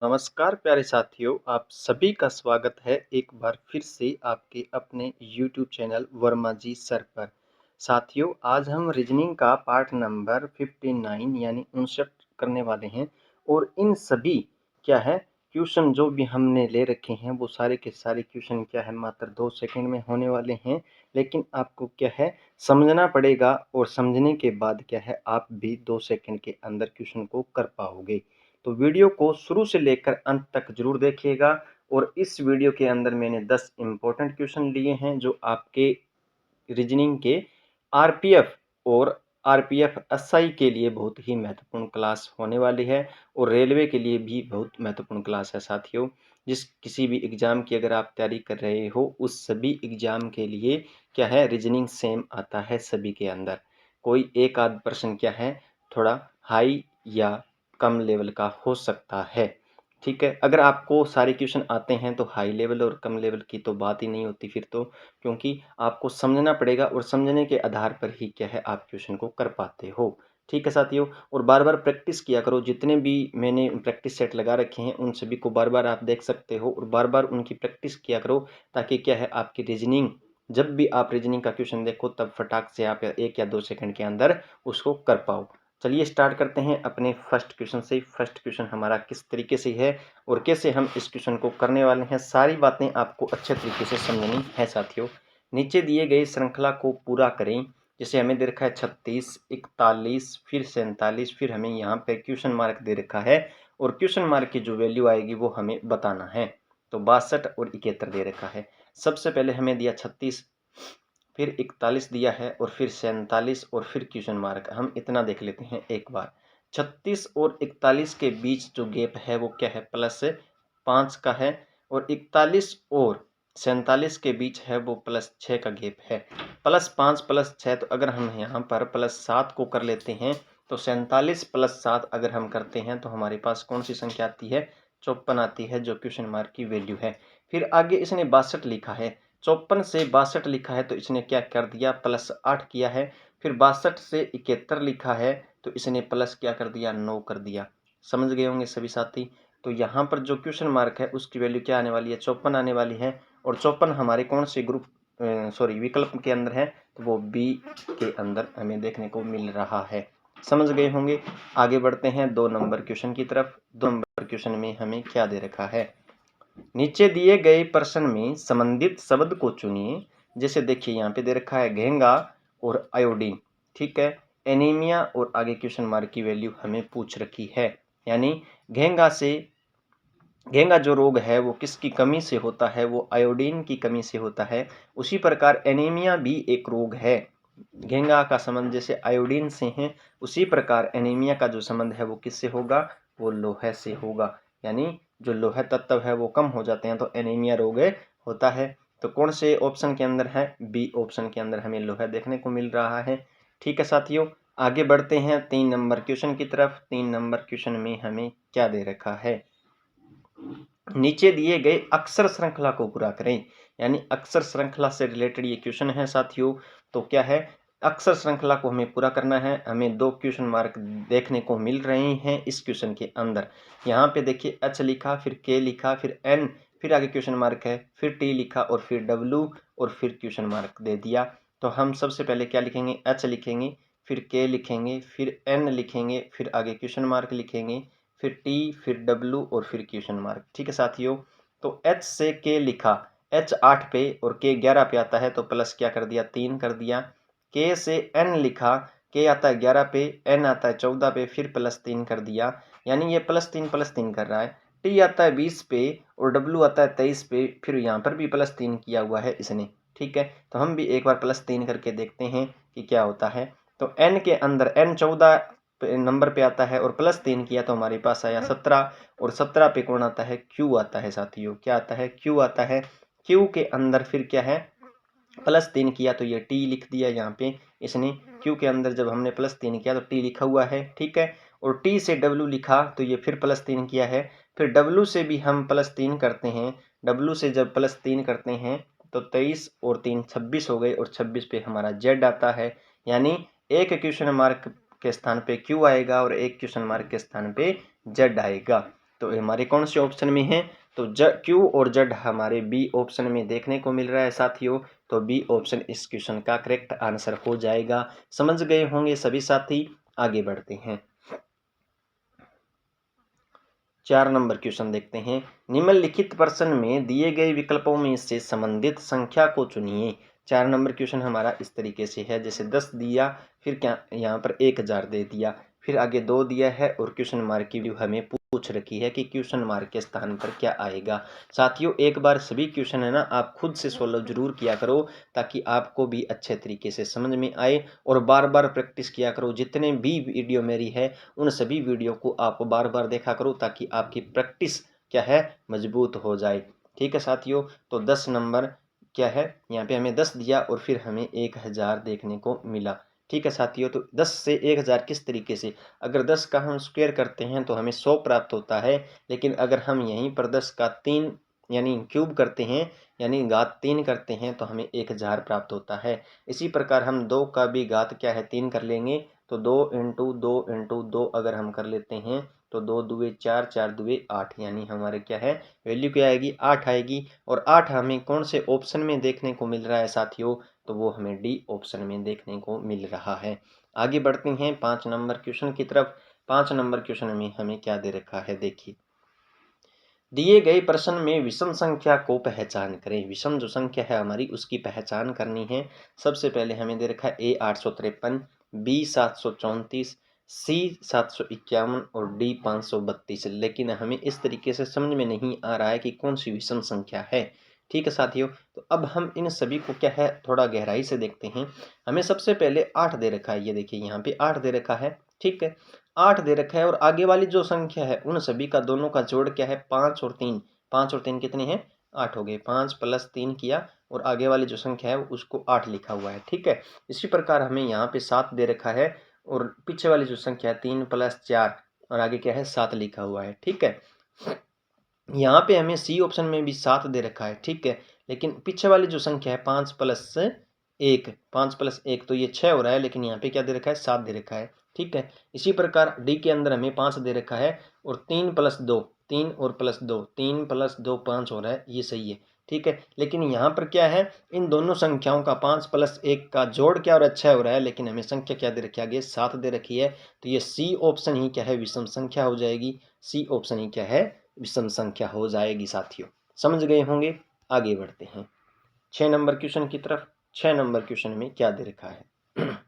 नमस्कार प्यारे साथियों, आप सभी का स्वागत है एक बार फिर से आपके अपने YouTube चैनल वर्मा जी सर पर। साथियों, आज हम रीजनिंग का पार्ट नंबर 59 यानी 59 करने वाले हैं और इन सभी क्या है क्वेश्चन जो भी हमने ले रखे हैं वो सारे के सारे क्वेश्चन क्या है मात्र 2 सेकंड में होने वाले हैं। लेकिन आपको क्या है समझना पड़ेगा और समझने के बाद क्या है आप भी 2 सेकंड के अंदर क्वेश्चन को कर पाओगे। तो वीडियो को शुरू से लेकर अंत तक जरूर देखिएगा। और इस वीडियो के अंदर मैंने 10 इम्पोर्टेंट क्वेश्चन लिए हैं जो आपके रीजनिंग के आरपीएफ और आरपीएफ एसआई के लिए बहुत ही महत्वपूर्ण क्लास होने वाली है और रेलवे के लिए भी बहुत महत्वपूर्ण क्लास है साथियों। जिस किसी भी एग्जाम की अगर आप तैयारी कर रहे हो उस सभी एग्जाम के लिए क्या है रीजनिंग सेम आता है सभी के अंदर। कोई एक आध प्रश्न क्या है थोड़ा हाई या कम लेवल का हो सकता है। ठीक है, अगर आपको सारे क्वेश्चन आते हैं तो हाई लेवल और कम लेवल की तो बात ही नहीं होती फिर तो, क्योंकि आपको समझना पड़ेगा और समझने के आधार पर ही क्या है आप क्वेश्चन को कर पाते हो। ठीक है साथियों, और बार बार प्रैक्टिस किया करो। जितने भी मैंने प्रैक्टिस सेट लगा रखे हैं उन सभी को बार बार आप देख सकते हो और बार बार उनकी प्रैक्टिस किया करो, ताकि क्या है आपकी रीजनिंग जब भी आप रीजनिंग का क्वेश्चन देखो तब फटाक से आप 1 या 2 सेकंड के अंदर उसको कर पाओ। चलिए स्टार्ट करते हैं अपने फर्स्ट क्वेश्चन से। फर्स्ट क्वेश्चन हमारा किस तरीके से है और कैसे हम इस क्वेश्चन को करने वाले हैं, सारी बातें आपको अच्छे तरीके से समझनी है साथियों। नीचे दिए गए श्रृंखला को पूरा करें। जैसे हमें दे रखा है 36, 41, फिर 47, फिर हमें यहाँ पे क्वेश्चन मार्क दे रखा है और क्वेश्चन मार्क की जो वैल्यू आएगी वो हमें बताना है। तो 62 और 71 दे रखा है। सबसे पहले हमें दिया 36, फिर 41 दिया है और फिर 47 और फिर क्वेश्चन मार्क। हम इतना देख लेते हैं एक बार। 36 और 41 के बीच जो गैप है वो क्या है +5 का है और 41 और 47 के बीच है वो +6 का गैप है। +5 +6 तो अगर हम यहाँ पर +7 को कर लेते हैं तो 47 +7 अगर हम करते हैं तो हमारे पास कौन सी संख्या आती है 54 आती है, जो क्वेश्चन मार्क की वैल्यू है। फिर आगे इसने 62 लिखा है, 54 से 62 लिखा है तो इसने क्या कर दिया +8 किया है। फिर 62 से 71 लिखा है तो इसने प्लस क्या कर दिया 9 कर दिया। समझ गए होंगे सभी साथी। तो यहाँ पर जो क्वेश्चन मार्क है उसकी वैल्यू क्या आने वाली है 54 आने वाली है। और 54 हमारे कौन से ग्रुप सॉरी विकल्प के अंदर है, तो वो बी के अंदर हमें देखने को मिल रहा है। समझ गए होंगे। आगे बढ़ते हैं 2 नंबर क्वेश्चन की तरफ। 2 नंबर क्वेश्चन में हमें क्या दे रखा है, नीचे दिए गए प्रश्न में संबंधित शब्द को चुनिए। जैसे देखिए यहाँ पे दे रखा है घेंगा और आयोडीन। ठीक है, एनीमिया और आगे क्वेश्चन मार्क की वैल्यू हमें पूछ रखी है। यानी घेंगा जो रोग है वो किसकी कमी से होता है, वो आयोडीन की कमी से होता है। उसी प्रकार एनीमिया भी एक रोग है। घेंगा का संबंध जैसे आयोडीन से है, उसी प्रकार एनीमिया का जो संबंध है वो किससे होगा, वो लोहे से होगा। यानी जो लोहे तत्व है वो कम हो जाते हैं तो एनीमिया रोग होता है। तो कौन से ऑप्शन के अंदर है, बी ऑप्शन के अंदर हमें लोहा देखने को मिल रहा है। ठीक है साथियों, आगे बढ़ते हैं 3 नंबर क्वेश्चन की तरफ। 3 नंबर क्वेश्चन में हमें क्या दे रखा है, नीचे दिए गए अक्षर श्रृंखला को पूरा करें। यानी अक्षर श्रृंखला से रिलेटेड ये क्वेश्चन है साथियों। तो क्या है अक्षर श्रृंखला को हमें पूरा करना है। हमें 2 क्वेश्चन मार्क देखने को मिल रहे हैं इस क्वेश्चन के अंदर। यहाँ पे देखिए एच लिखा, फिर के लिखा, फिर एन, फिर आगे क्वेश्चन मार्क है, फिर टी लिखा और फिर डब्ल्यू और फिर क्वेश्चन मार्क दे दिया। तो हम सबसे पहले क्या लिखेंगे, एच लिखेंगे, फिर के लिखेंगे, फिर एन लिखेंगे, फिर आगे क्वेश्चन मार्क लिखेंगे, फिर टी, फिर डब्ल्यू और फिर क्वेश्चन मार्क। ठीक है साथियों, तो एच से के लिखा, एच 8 पे और के 11 पे आता है तो प्लस क्या कर दिया 3 कर दिया। के से एन लिखा, के आता है 11 पे, एन आता है 14 पे, फिर +3 कर दिया। यानी ये +3 कर रहा है। टी आता है 20 पे और डब्ल्यू आता है 23 पे, फिर यहाँ पर भी +3 किया हुआ है इसने। ठीक है, तो हम भी एक बार +3 करके देखते हैं कि क्या होता है। तो एन के अंदर एन 14 नंबर पे आता है और +3 किया तो हमारे पास आया 17 और 17 पे कौन आता है, क्यू आता है साथियों। क्या आता है, क्यू आता है। क्यू के अंदर फिर क्या है +3 किया तो ये टी लिख दिया यहाँ पे इसने। क्यू के अंदर जब हमने +3 किया तो टी लिखा हुआ है। ठीक है, और टी से डब्ल्यू लिखा तो ये फिर +3 किया है। फिर डब्ल्यू से भी हम +3 करते हैं। डब्ल्यू से जब +3 करते हैं तो 23 और 3 26 हो गए और 26 पे हमारा जेड आता है। यानी एक क्वेश्चन मार्क के स्थान पे क्यू आएगा और एक क्वेश्चन मार्क के स्थान पे जेड आएगा। तो हमारे कौन से ऑप्शन में है, तो क्यू और जेड हमारे बी ऑप्शन में देखने को मिल रहा है साथियों। तो बी ऑप्शन इस क्वेश्चन का करेक्ट आंसर हो जाएगा। समझ गए होंगे सभी साथी। आगे बढ़ते हैं, 4 नंबर क्वेश्चन देखते हैं। निम्नलिखित प्रश्न में दिए गए विकल्पों में से संबंधित संख्या को चुनिए। 4 नंबर क्वेश्चन हमारा इस तरीके से है, जैसे 10 दिया, फिर क्या यहाँ पर 1000 दे दिया, फिर आगे 2 दिया है और क्वेश्चन मार्क की व्यू हमें पूछ रखी है कि क्वेश्चन मार्क के स्थान पर क्या आएगा। साथियों एक बार सभी क्वेश्चन है ना आप खुद से सोल्व जरूर किया करो, ताकि आपको भी अच्छे तरीके से समझ में आए, और बार बार प्रैक्टिस किया करो। जितने भी वीडियो मेरी है उन सभी वीडियो को आप बार बार देखा करो, ताकि आपकी प्रैक्टिस क्या है, मजबूत हो जाए। ठीक है साथियों। तो 10 नंबर क्या है, यहाँ पे हमें 10 दिया और फिर हमें 1000 देखने को मिला। ठीक है साथियों। तो 10 से 1000 किस तरीके से, अगर 10 का हम स्क्वायर करते हैं तो हमें 100 प्राप्त होता है, लेकिन अगर हम यहीं पर 10 का 3 यानी क्यूब करते हैं, यानी घात 3 करते हैं, तो हमें 1000 प्राप्त होता है। इसी प्रकार हम 2 का भी घात क्या है 3 कर लेंगे, तो 2 इंटू 2 इंटू 2 अगर हम कर लेते हैं, तो 2 दुए 4, 4 दुए 8, यानी हमारे क्या है वैल्यू क्या आएगी 8 आएगी। और 8 हमें कौन से ऑप्शन में देखने को मिल रहा है साथियों, तो वो हमें डी ऑप्शन में देखने को मिल रहा है। आगे बढ़ते हैं 5 नंबर क्वेश्चन की तरफ। 5 नंबर क्वेश्चन में हमें क्या दे रखा है, देखिए दिए गए प्रश्न में विषम संख्या को पहचान करें। विषम जो संख्या है हमारी उसकी पहचान करनी है। सबसे पहले हमें दे रखा है ए 853, बी 734, सी 751 और डी 532, लेकिन हमें इस तरीके से समझ में नहीं आ रहा है कि कौन सी विषम संख्या है। ठीक है साथियों। तो अब हम इन सभी को क्या है थोड़ा गहराई से देखते हैं। हमें सबसे पहले 8 दे रखा है, ये देखिए यहाँ पे 8 दे रखा है। ठीक है, 8 दे रखा है और आगे वाली जो संख्या है उन सभी का दोनों का जोड़ क्या है 5 और 3। 5 और 3 कितने हैं 8 हो गए। 5 प्लस 3 किया और आगे वाली जो संख्या है उसको 8 लिखा हुआ है। ठीक है, इसी प्रकार हमें यहाँ पे 7 दे रखा है और पीछे वाली जो संख्या है 3 प्लस 4 और आगे क्या है 7 लिखा हुआ है। ठीक है, यहाँ पे हमें सी ऑप्शन में भी 7 दे रखा है। ठीक है, लेकिन पीछे वाली जो संख्या है 5 प्लस 1, 5 प्लस 1 तो ये 6 हो रहा है, लेकिन यहाँ पे क्या दे रखा है 7 दे रखा है। ठीक है, इसी प्रकार डी के अंदर हमें 5 दे रखा है और 3 प्लस 2, 3 और प्लस 2, 3 प्लस 2 5 हो रहा है, ये सही है। ठीक है, लेकिन यहाँ पर क्या है इन दोनों संख्याओं का 5 प्लस 1 का जोड़ क्या और अच्छा हो रहा है, लेकिन हमें संख्या क्या दे रखी है आगे 7 दे रखी है। तो ये सी ऑप्शन ही क्या है विषम संख्या हो जाएगी। सी ऑप्शन ही क्या है विषम संख्या हो जाएगी साथियों। समझ गए होंगे। आगे बढ़ते हैं 6 नंबर क्वेश्चन की तरफ। 6 नंबर क्वेश्चन में क्या दे रखा है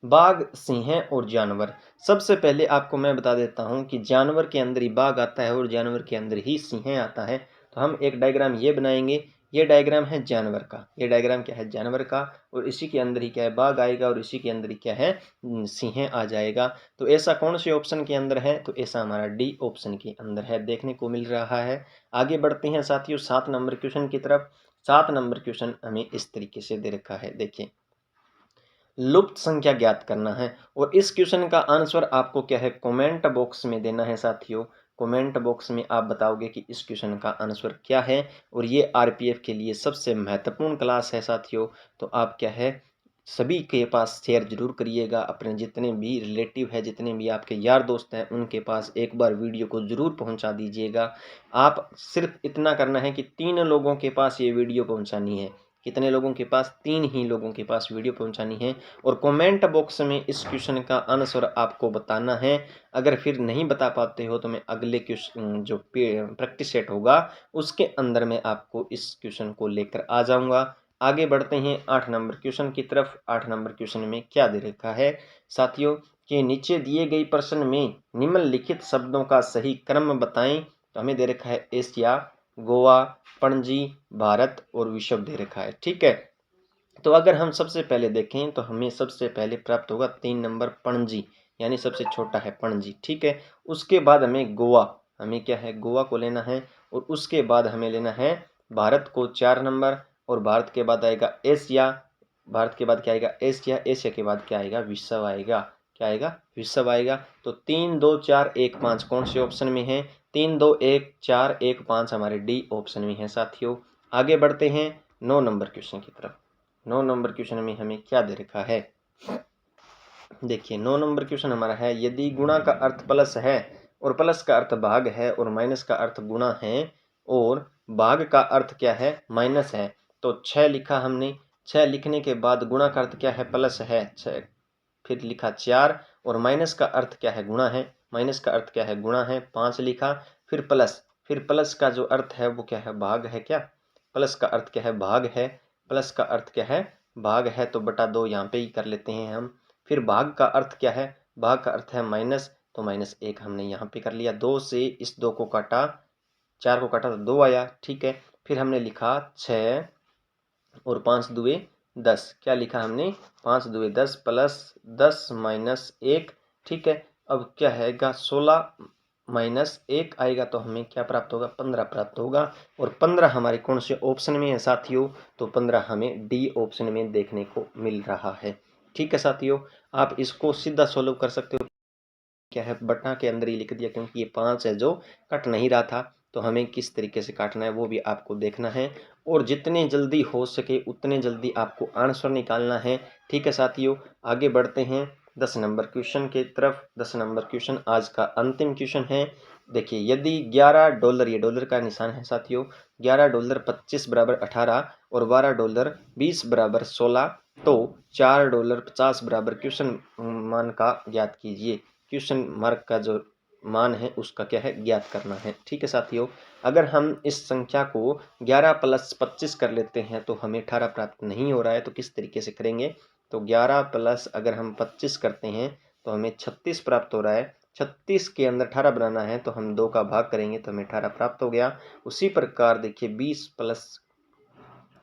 बाघ, सिंह और जानवर। सबसे पहले आपको मैं बता देता हूं कि जानवर के अंदर ही बाघ आता है और जानवर के अंदर ही सिंह आता है। तो हम एक डायग्राम ये बनाएंगे, ये डायग्राम है जानवर का, ये डायग्राम क्या है जानवर का, और इसी के अंदर ही क्या है बाघ आएगा और इसी के अंदर ही क्या है सिंह आ जाएगा। तो ऐसा कौन से ऑप्शन के अंदर है, तो ऐसा हमारा डी ऑप्शन के अंदर है, देखने को मिल रहा है। आगे बढ़ते हैं साथियों 7 नंबर क्वेश्चन की तरफ। 7 नंबर क्वेश्चन हमें इस तरीके से दे रखा है, देखिए लुप्त संख्या ज्ञात करना है, और इस क्वेश्चन का आंसर आपको क्या है कमेंट बॉक्स में देना है साथियों। कमेंट बॉक्स में आप बताओगे कि इस क्वेश्चन का आंसर क्या है, और ये आरपीएफ के लिए सबसे महत्वपूर्ण क्लास है साथियों। तो आप क्या है सभी के पास शेयर जरूर करिएगा, अपने जितने भी रिलेटिव है जितने भी आपके यार दोस्त हैं उनके पास एक बार वीडियो को जरूर पहुंचा दीजिएगा। आप सिर्फ इतना करना है कि 3 लोगों के पास ये वीडियो पहुंचानी है। कितने लोगों के पास 3 ही लोगों के पास वीडियो पहुंचानी है, और कमेंट बॉक्स में इस क्वेश्चन का आंसर आपको बताना है। अगर फिर नहीं बता पाते हो तो मैं अगले क्वेश्चन जो प्रैक्टिस सेट होगा उसके अंदर मैं आपको इस क्वेश्चन को लेकर आ जाऊंगा। आगे बढ़ते हैं 8 नंबर क्वेश्चन की तरफ। 8 नंबर क्वेश्चन में क्या दे रखा है साथियों कि नीचे दिए गए प्रश्न में निम्नलिखित शब्दों का सही क्रम बताएं। तो हमें दे रखा है एशिया, गोवा, पणजी, भारत और विश्व दे रखा है। ठीक है, तो अगर हम सबसे पहले देखें तो हमें सबसे पहले प्राप्त होगा 3 नंबर पणजी, यानी सबसे छोटा है पणजी। ठीक है, उसके बाद हमें गोवा, हमें क्या है गोवा को लेना है, और उसके बाद हमें लेना है भारत को 4 नंबर, और भारत के बाद आएगा एशिया, भारत के बाद क्या आएगा एशिया, एशिया के बाद क्या आएगा विश्व आएगा, क्या आएगा विश्व आएगा। तो 3 2 4 1 5 कौन से ऑप्शन में है, 3 2 1 4 1 5 हमारे डी ऑप्शन में है साथियों। आगे बढ़ते हैं 9 नंबर क्वेश्चन की तरफ। 9 नंबर क्वेश्चन में हमें क्या दे रखा है, देखिए 9 नंबर क्वेश्चन हमारा है यदि गुणा का अर्थ प्लस है और प्लस का अर्थ भाग है और माइनस का अर्थ गुणा है और भाग का अर्थ क्या है, माइनस है। तो 6 लिखा हमने, 6 लिखने के बाद गुणा का अर्थ क्या है, प्लस है 6, फिर लिखा 4 और माइनस का अर्थ क्या है, गुणा है, माइनस का अर्थ क्या है, गुणा है। 5 लिखा, फिर प्लस का जो अर्थ है वो क्या है, भाग है। क्या प्लस का अर्थ क्या है, भाग है। प्लस का अर्थ क्या है, भाग है, तो बटा 2 यहाँ पे ही कर लेते हैं हम। फिर भाग का अर्थ क्या है, भाग का अर्थ है माइनस, तो -1 हमने यहाँ पे कर लिया। 2 से इस 2 को काटा, 4 को काटा तो 2 आया, ठीक है। फिर हमने लिखा 6 और 5 दुए 10, क्या लिखा हमने, 5 दुए 10 प्लस 10 -1, ठीक है। अब क्या है, 16 -1 आएगा तो हमें क्या प्राप्त होगा, 15 प्राप्त होगा। और 15 हमारे कौन से ऑप्शन में है साथियों, तो 15 हमें डी ऑप्शन में देखने को मिल रहा है। ठीक है साथियों, आप इसको सीधा सोल्व कर सकते हो। क्या है, बटा के अंदर ही लिख दिया क्योंकि ये 5 है जो कट नहीं रहा था, तो हमें किस तरीके से काटना है वो भी आपको देखना है। और जितने जल्दी हो सके उतने जल्दी आपको आंसर निकालना है। ठीक है साथियों, आगे बढ़ते हैं 10 नंबर क्वेश्चन के तरफ। 10 नंबर क्वेश्चन आज का अंतिम क्वेश्चन है। देखिए, यदि $11, ये डॉलर का निशान है साथियों, $11 25 बराबर 18 और $12 20 बराबर 16, तो $4 50 बराबर क्वेश्चन मान का ज्ञात कीजिए। क्वेश्चन मार्क का जो मान है उसका क्या है, ज्ञात करना है। ठीक है साथियों, अगर हम इस संख्या को 11 + 25 कर लेते हैं तो हमें 18 प्राप्त नहीं हो रहा है, तो किस तरीके से करेंगे, तो 11 प्लस अगर हम 25 करते हैं तो हमें 36 प्राप्त हो रहा है। 36 के अंदर 18 बनाना है तो हम 2 का भाग करेंगे तो हमें 18 प्राप्त हो गया। उसी प्रकार देखिए 20 प्लस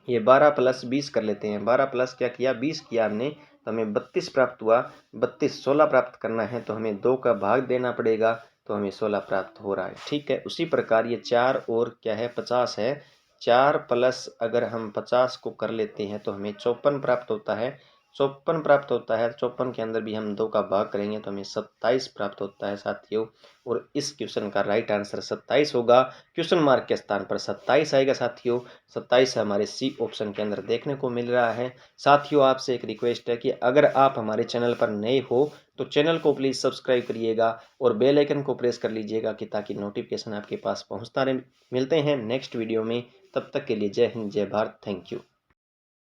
ये 12 + 20 कर लेते हैं। 12 प्लस क्या किया, 20 किया हमने, तो हमें 32 प्राप्त हुआ। 32 16 प्राप्त करना है तो हमें 2 का भाग देना पड़ेगा, तो हमें 16 प्राप्त हो रहा है। ठीक है, उसी प्रकार ये 4 और क्या है, 50 है। 4 प्लस अगर हम 50 को कर लेते हैं तो हमें 54 प्राप्त होता है। 54 प्राप्त होता है, 54 के अंदर भी हम 2 का भाग करेंगे तो हमें 27 प्राप्त होता है साथियों। और इस क्वेश्चन का राइट आंसर 27 होगा। क्वेश्चन मार्क के स्थान पर 27 आएगा साथियों। 27 हमारे सी ऑप्शन के अंदर देखने को मिल रहा है। साथियों, आपसे एक रिक्वेस्ट है कि अगर आप हमारे चैनल पर नए हो तो चैनल को प्लीज़ सब्सक्राइब करिएगा और बेल आइकन को प्रेस कर लीजिएगा कि ताकि नोटिफिकेशन आपके पास पहुंचता रहे। मिलते हैं नेक्स्ट वीडियो में, तब तक के लिए जय हिंद, जय भारत, थैंक यू।